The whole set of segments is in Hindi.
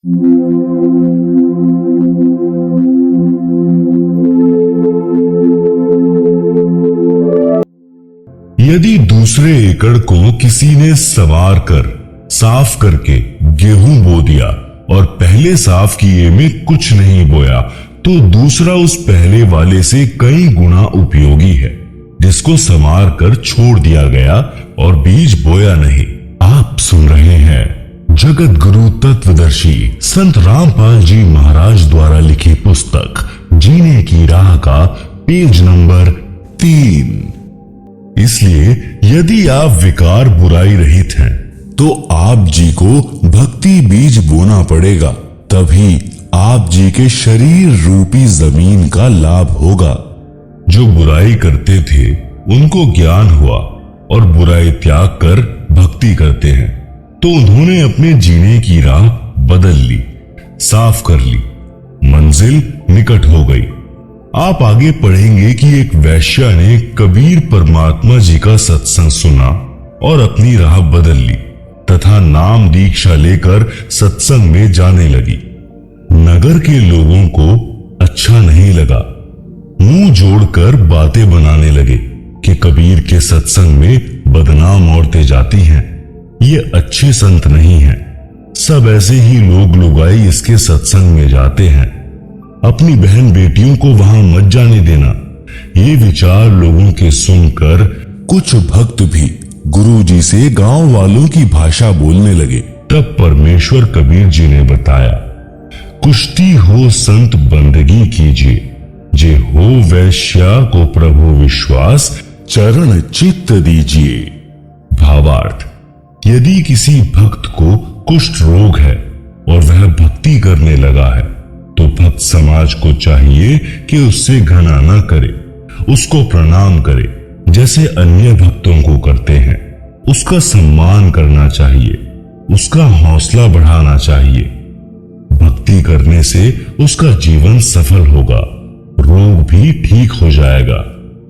यदि दूसरे एकड़ को किसी ने संवार कर साफ करके गेहूं बो दिया और पहले साफ किए में कुछ नहीं बोया, तो दूसरा उस पहले वाले से कई गुना उपयोगी है, जिसको संवार कर छोड़ दिया गया और बीज बोया नहीं। आप सुन रहे हैं जगत गुरु तत्वदर्शी संत रामपाल जी महाराज द्वारा लिखी पुस्तक जीने की राह का पेज नंबर 3। इसलिए यदि आप विकार बुराई रहित हैं, तो आप जी को भक्ति बीज बोना पड़ेगा, तभी आप जी के शरीर रूपी जमीन का लाभ होगा। जो बुराई करते थे उनको ज्ञान हुआ और बुराई त्याग कर भक्ति करते हैं, तो उन्होंने अपने जीने की राह बदल ली, साफ कर ली, मंजिल निकट हो गई। आप आगे पढ़ेंगे कि एक वैश्या ने कबीर परमात्मा जी का सत्संग सुना और अपनी राह बदल ली तथा नाम दीक्षा लेकर सत्संग में जाने लगी। नगर के लोगों को अच्छा नहीं लगा, मुंह जोड़कर बातें बनाने लगे कि कबीर के सत्संग में बदनाम औरतें जाती हैं, ये अच्छे संत नहीं हैं, सब ऐसे ही लोग लुगाई इसके सत्संग में जाते हैं, अपनी बहन बेटियों को वहां मत जाने देना। ये विचार लोगों के सुनकर कुछ भक्त भी गुरुजी से गांव वालों की भाषा बोलने लगे। तब परमेश्वर कबीर जी ने बताया, कुश्ती हो संत बंदगी कीजिए, जे हो वैश्या को प्रभु विश्वास, चरण चित्त दीजिए। भावार्थ, यदि किसी भक्त को कुष्ठ रोग है और वह भक्ति करने लगा है, तो भक्त समाज को चाहिए कि उससे घृणा न करे, उसको प्रणाम करे जैसे अन्य भक्तों को करते हैं, उसका सम्मान करना चाहिए, उसका हौसला बढ़ाना चाहिए। भक्ति करने से उसका जीवन सफल होगा, रोग भी ठीक हो जाएगा।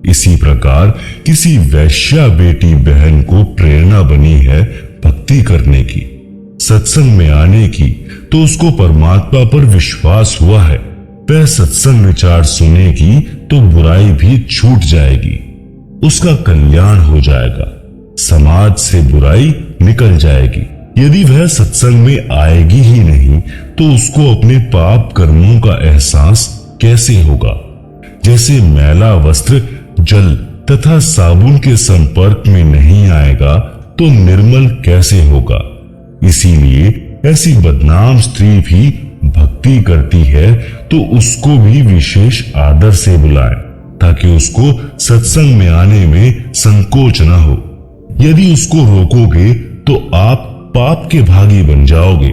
इसी प्रकार किसी वैश्या बेटी बहन को प्रेरणा बनी है भक्ति करने की, सत्संग में आने की, तो उसको परमात्मा पर विश्वास हुआ है, वह सत्संग विचार सुनेगी तो बुराई भी छूट जाएगी, उसका कल्याण हो जाएगा, समाज से बुराई निकल जाएगी। यदि वह सत्संग में आएगी ही नहीं, तो उसको अपने पाप कर्मों का एहसास कैसे होगा। जैसे मैला वस्त्र जल तथा साबुन के संपर्क में नहीं आएगा तो निर्मल कैसे होगा। इसीलिए ऐसी बदनाम स्त्री भी भक्ति करती है तो उसको भी विशेष आदर से बुलाएं, ताकि उसको सत्संग में आने में संकोच न हो। यदि उसको रोकोगे तो आप पाप के भागी बन जाओगे।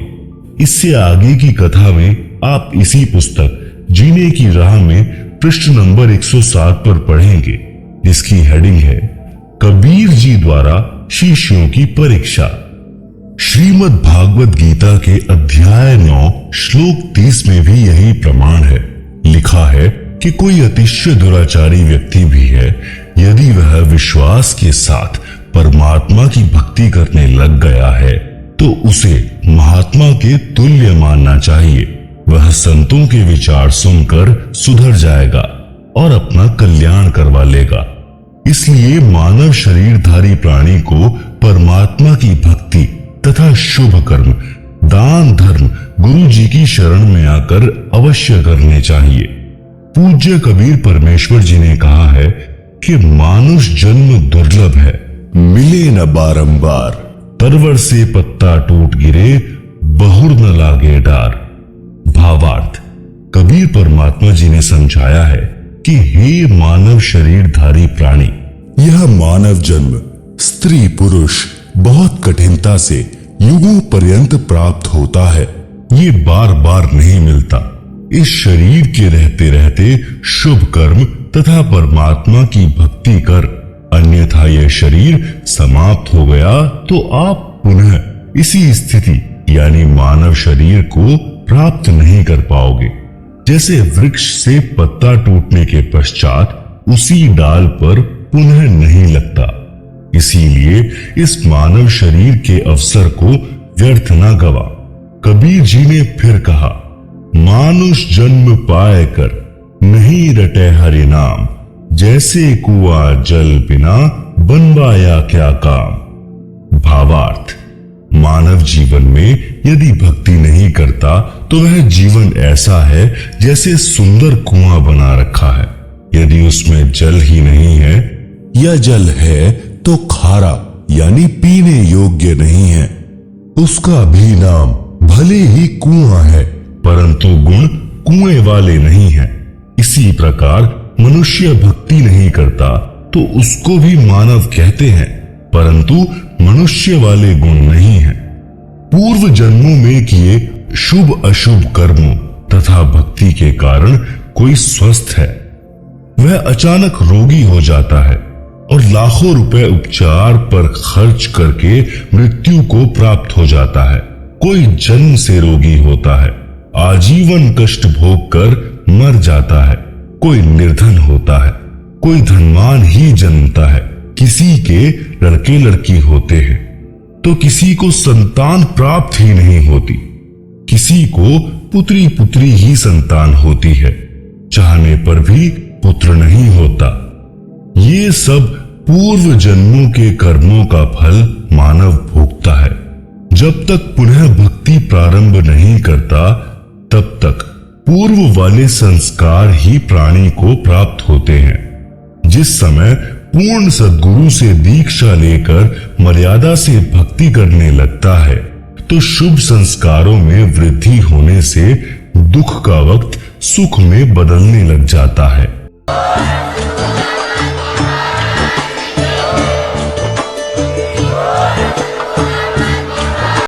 इससे आगे की कथा में आप इसी पुस्तक जीने की राह में पृष्ठ नंबर 107 पर पढ़ेंगे, जिसकी हेडिंग है कबीर जी द्वारा शिष्यों की परीक्षा। श्रीमद् भागवत गीता के अध्याय 9 श्लोक 30 में भी यही प्रमाण है। लिखा है कि कोई अतिशय दुराचारी व्यक्ति भी है, यदि वह विश्वास के साथ परमात्मा की भक्ति करने लग गया है, तो उसे महात्मा के तुल्य मानना चाहिए। वह संतों के विचार सुनकर सुधर जाएगा और अपना कल्याण करवा लेगा। इसलिए मानव शरीरधारी प्राणी को परमात्मा की भक्ति तथा शुभ कर्म, दान धर्म गुरु जी की शरण में आकर अवश्य करने चाहिए। पूज्य कबीर परमेश्वर जी ने कहा है कि मानुष जन्म दुर्लभ है, मिले न बारंबार, तरवर से पत्ता टूट गिरे, बहुर न लागे डार। भावार्थ, कबीर परमात्मा जी ने समझाया है कि हे मानव शरीरधारी प्राणी, यह मानव जन्म स्त्री पुरुष बहुत कठिनता से युगों पर्यंत प्राप्त होता है। ये बार बार नहीं मिलता। इस शरीर के रहते रहते शुभ कर्म तथा परमात्मा की भक्ति कर, अन्यथा यह शरीर समाप्त हो गया तो आप पुनः इसी स्थिति यानी मानव शरीर को प्राप्त नहीं कर पाओगे। जैसे वृक्ष से पत्ता टूटने के पश्चात उसी डाल पर पुनः नहीं लगता, इसीलिए इस मानव शरीर के अवसर को व्यर्थ न गवा। कबीर जी ने फिर कहा, मानुष जन्म पाए कर नहीं रटे हरि नाम, जैसे कुआं जल बिना बनवाया क्या काम। भावार्थ, मानव जीवन में यदि भक्ति नहीं करता तो वह जीवन ऐसा है जैसे सुंदर कुआं बना रखा है। यदि उसमें जल ही नहीं है या जल है तो खारा यानी पीने योग्य नहीं है। उसका भी नाम भले ही कुआं है परंतु गुण कुएं वाले नहीं है। इसी प्रकार मनुष्य भक्ति नहीं करता तो उसको भी मानव कहते हैं परंतु मनुष्य वाले गुण नहीं है। पूर्व जन्मों में किए शुभ अशुभ कर्मों तथा भक्ति के कारण कोई स्वस्थ है, वह अचानक रोगी हो जाता है और लाखों रुपए उपचार पर खर्च करके मृत्यु को प्राप्त हो जाता है। कोई जन्म से रोगी होता है, आजीवन कष्ट भोग कर मर जाता है। कोई निर्धन होता है, कोई धनवान ही जन्मता है। किसी के लड़के लड़की होते हैं तो किसी को संतान प्राप्त ही नहीं होती, किसी को पुत्री पुत्री ही संतान होती है, चाहने पर भी पुत्र नहीं होता। ये सब पूर्व जन्मों के कर्मों का फल मानव भोगता है। जब तक पुनः भक्ति प्रारंभ नहीं करता तब तक पूर्व वाले संस्कार ही प्राणी को प्राप्त होते हैं। जिस समय पूर्ण सद्गुरु से दीक्षा लेकर मर्यादा से भक्ति करने लगता है तो शुभ संस्कारों में वृद्धि होने से दुख का वक्त सुख में बदलने लग जाता है।